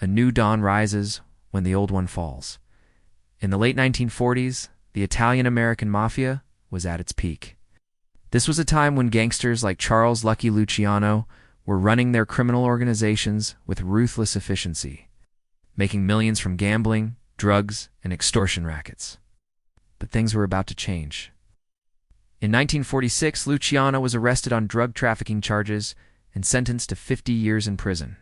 A new dawn rises when the old one falls. In the late 1940s, the Italian-American Mafia was at its peak. This was a time when gangsters like Charles "Lucky" Luciano were running their criminal organizations with ruthless efficiency, making millions from gambling, drugs, and extortion rackets. But things were about to change. In 1946, Luciano was arrested on drug trafficking charges and sentenced to 50 years in prison.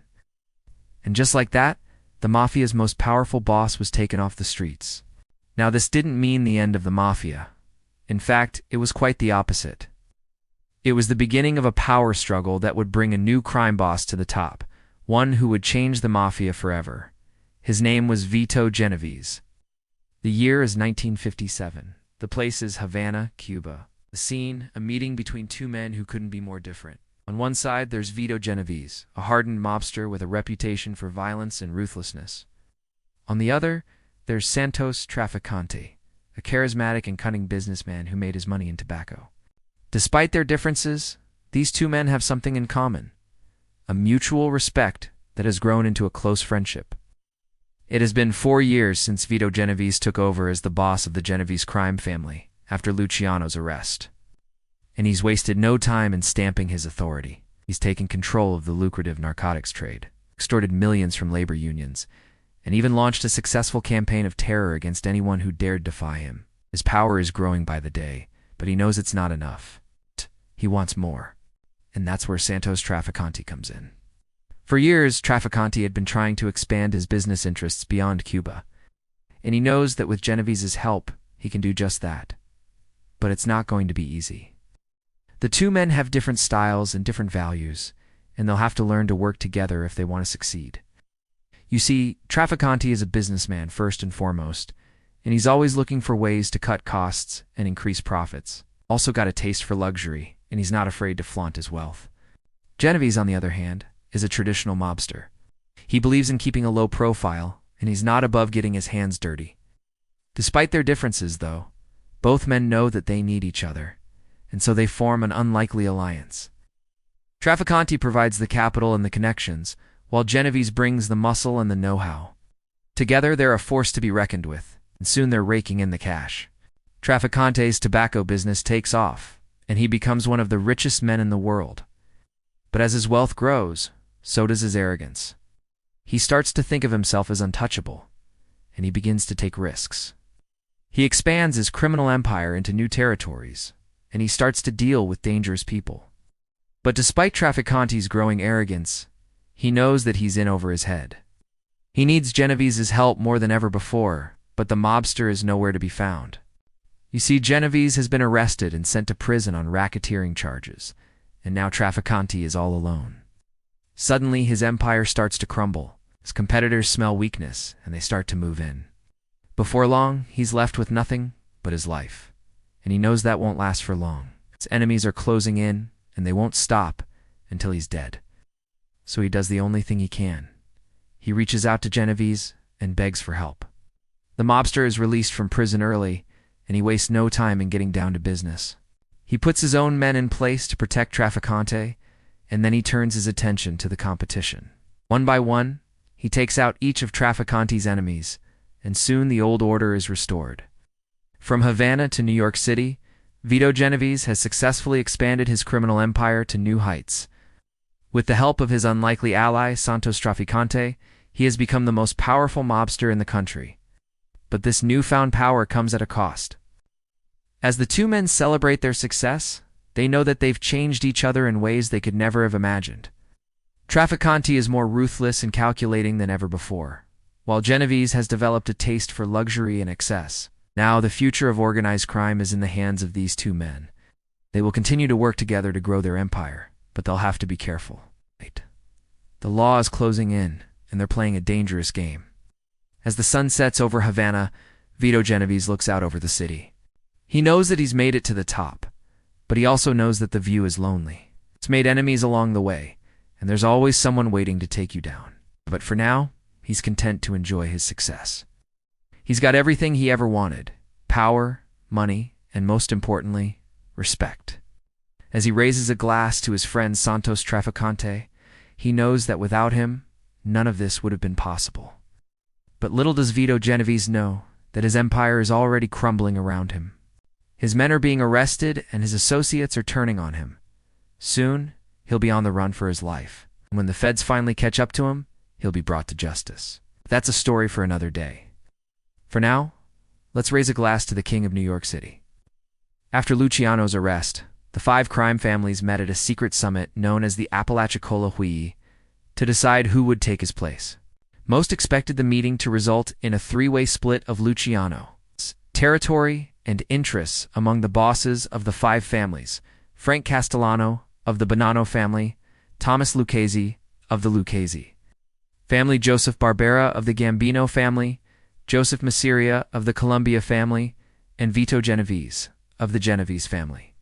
And just like that, the Mafia's most powerful boss was taken off the streets. Now, this didn't mean the end of the Mafia. In fact, it was quite the opposite. It was the beginning of a power struggle that would bring a new crime boss to the top, one who would change the Mafia forever. His name was Vito Genovese. The year is 1957. The place is Havana, Cuba. The scene, a meeting between two men who couldn't be more different. On one side, there's Vito Genovese, a hardened mobster with a reputation for violence and ruthlessness. On the other, there's Santos Trafficante, a charismatic and cunning businessman who made his money in tobacco. Despite their differences, these two men have something in common: a mutual respect that has grown into a close friendship. It has been 4 years since Vito Genovese took over as the boss of the Genovese crime family after Luciano's arrest. And he's wasted no time in stamping his authority. He's taken control of the lucrative narcotics trade, extorted millions from labor unions, and even launched a successful campaign of terror against anyone who dared defy him. His power is growing by the day, but he knows it's not enough. He wants more. And that's where Santos Trafficante comes in. For years, Trafficante had been trying to expand his business interests beyond Cuba, and he knows that with Genovese's help, he can do just that. But it's not going to be easy. The two men have different styles and different values, and they'll have to learn to work together if they want to succeed. You see, Trafficante is a businessman first and foremost, and he's always looking for ways to cut costs and increase profits. Also got a taste for luxury, and he's not afraid to flaunt his wealth. Genovese, on the other hand, is a traditional mobster. He believes in keeping a low profile, and he's not above getting his hands dirty. Despite their differences, though, both men know that they need each other, and so they form an unlikely alliance. Trafficante provides the capital and the connections, while Genovese brings the muscle and the know-how. Together, they're a force to be reckoned with, and soon they're raking in the cash. Trafficante's tobacco business takes off, and he becomes one of the richest men in the world. But as his wealth grows, so does his arrogance. He starts to think of himself as untouchable, and he begins to take risks. He expands his criminal empire into new territories, and he starts to deal with dangerous people. But despite Trafficante's growing arrogance, he knows that he's in over his head. He needs Genovese's help more than ever before, but the mobster is nowhere to be found. You see, Genovese has been arrested and sent to prison on racketeering charges, and now Trafficante is all alone. Suddenly, his empire starts to crumble. His competitors smell weakness, and they start to move in. Before long, he's left with nothing but his life, and he knows that won't last for long. His enemies are closing in, and they won't stop until he's dead. So he does the only thing he can. He reaches out to Genovese and begs for help. The mobster is released from prison early, and he wastes no time in getting down to business. He puts his own men in place to protect Trafficante, and then he turns his attention to the competition. One by one, he takes out each of Trafficante's enemies, and soon the old order is restored. From Havana to New York City, Vito Genovese has successfully expanded his criminal empire to new heights. With the help of his unlikely ally, Santos Trafficante, he has become the most powerful mobster in the country. But this newfound power comes at a cost. As the two men celebrate their success, they know that they've changed each other in ways they could never have imagined. Trafficante is more ruthless and calculating than ever before, while Genovese has developed a taste for luxury and excess. Now, the future of organized crime is in the hands of these two men. They will continue to work together to grow their empire, but they'll have to be careful. The law is closing in, and they're playing a dangerous game. As the sun sets over Havana, Vito Genovese looks out over the city. He knows that he's made it to the top, but he also knows that the view is lonely. It's made enemies along the way, and there's always someone waiting to take you down. But for now, he's content to enjoy his success. He's got everything he ever wanted: power, money, and most importantly, respect. As he raises a glass to his friend Santos Trafficante, he knows that without him, none of this would have been possible. But little does Vito Genovese know that his empire is already crumbling around him. His men are being arrested and his associates are turning on him. Soon, he'll be on the run for his life. And when the feds finally catch up to him, he'll be brought to justice. That's a story for another day. For now, let's raise a glass to the King of New York City. After Luciano's arrest, the 5 crime families met at a secret summit known as the Apalachicola Hui to decide who would take his place. Most expected the meeting to result in a 3-way split of Luciano's territory and interests among the bosses of the 5 families: Frank Castellano of the Bonanno family, Thomas Lucchese of the Lucchese family, Joseph Barbera of the Gambino family, Joseph Masseria of the Columbia family, and Vito Genovese of the Genovese family.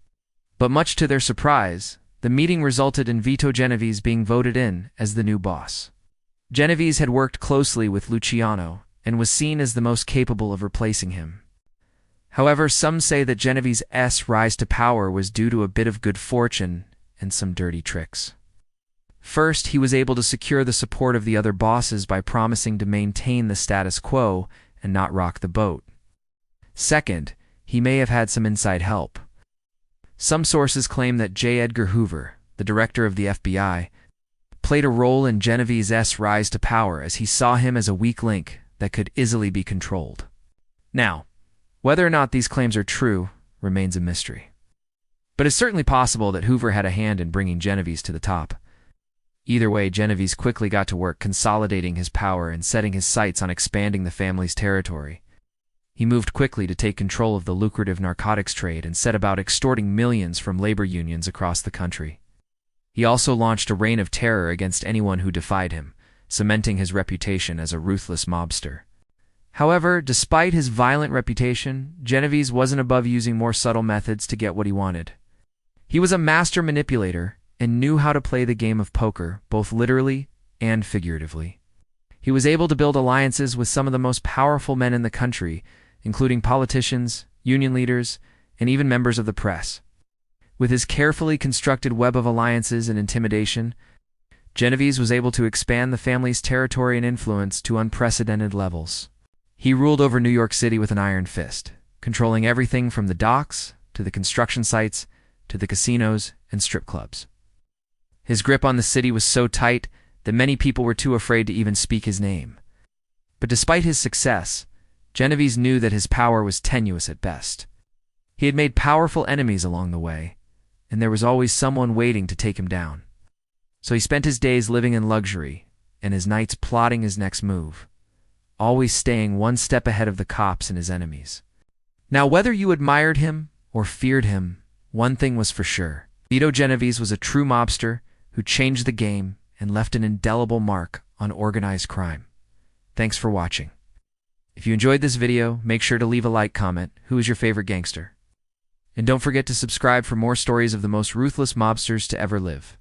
But much to their surprise, the meeting resulted in Vito Genovese being voted in as the new boss. Genovese had worked closely with Luciano and was seen as the most capable of replacing him. However, some say that Genovese's rise to power was due to a bit of good fortune and some dirty tricks. First, he was able to secure the support of the other bosses by promising to maintain the status quo and not rock the boat. Second, he may have had some inside help. Some sources claim that J. Edgar Hoover, the director of the FBI, played a role in Genovese's rise to power as he saw him as a weak link that could easily be controlled. Now, whether or not these claims are true remains a mystery. But it's certainly possible that Hoover had a hand in bringing Genovese to the top. Either way, Genovese quickly got to work consolidating his power and setting his sights on expanding the family's territory. He moved quickly to take control of the lucrative narcotics trade and set about extorting millions from labor unions across the country. He also launched a reign of terror against anyone who defied him, cementing his reputation as a ruthless mobster. However, despite his violent reputation, Genovese wasn't above using more subtle methods to get what he wanted. He was a master manipulator and knew how to play the game of poker, both literally and figuratively. He was able to build alliances with some of the most powerful men in the country, including politicians, union leaders, and even members of the press. With his carefully constructed web of alliances and intimidation, Genovese was able to expand the family's territory and influence to unprecedented levels. He ruled over New York City with an iron fist, controlling everything from the docks to the construction sites to the casinos and strip clubs. His grip on the city was so tight that many people were too afraid to even speak his name. But despite his success, Genovese knew that his power was tenuous at best. He had made powerful enemies along the way, and there was always someone waiting to take him down. So he spent his days living in luxury and his nights plotting his next move, always staying one step ahead of the cops and his enemies. Now, whether you admired him or feared him, one thing was for sure. Vito Genovese was a true mobster who changed the game and left an indelible mark on organized crime. Thanks for watching. If you enjoyed this video, make sure to leave a like, comment, who is your favorite gangster? And don't forget to subscribe for more stories of the most ruthless mobsters to ever live.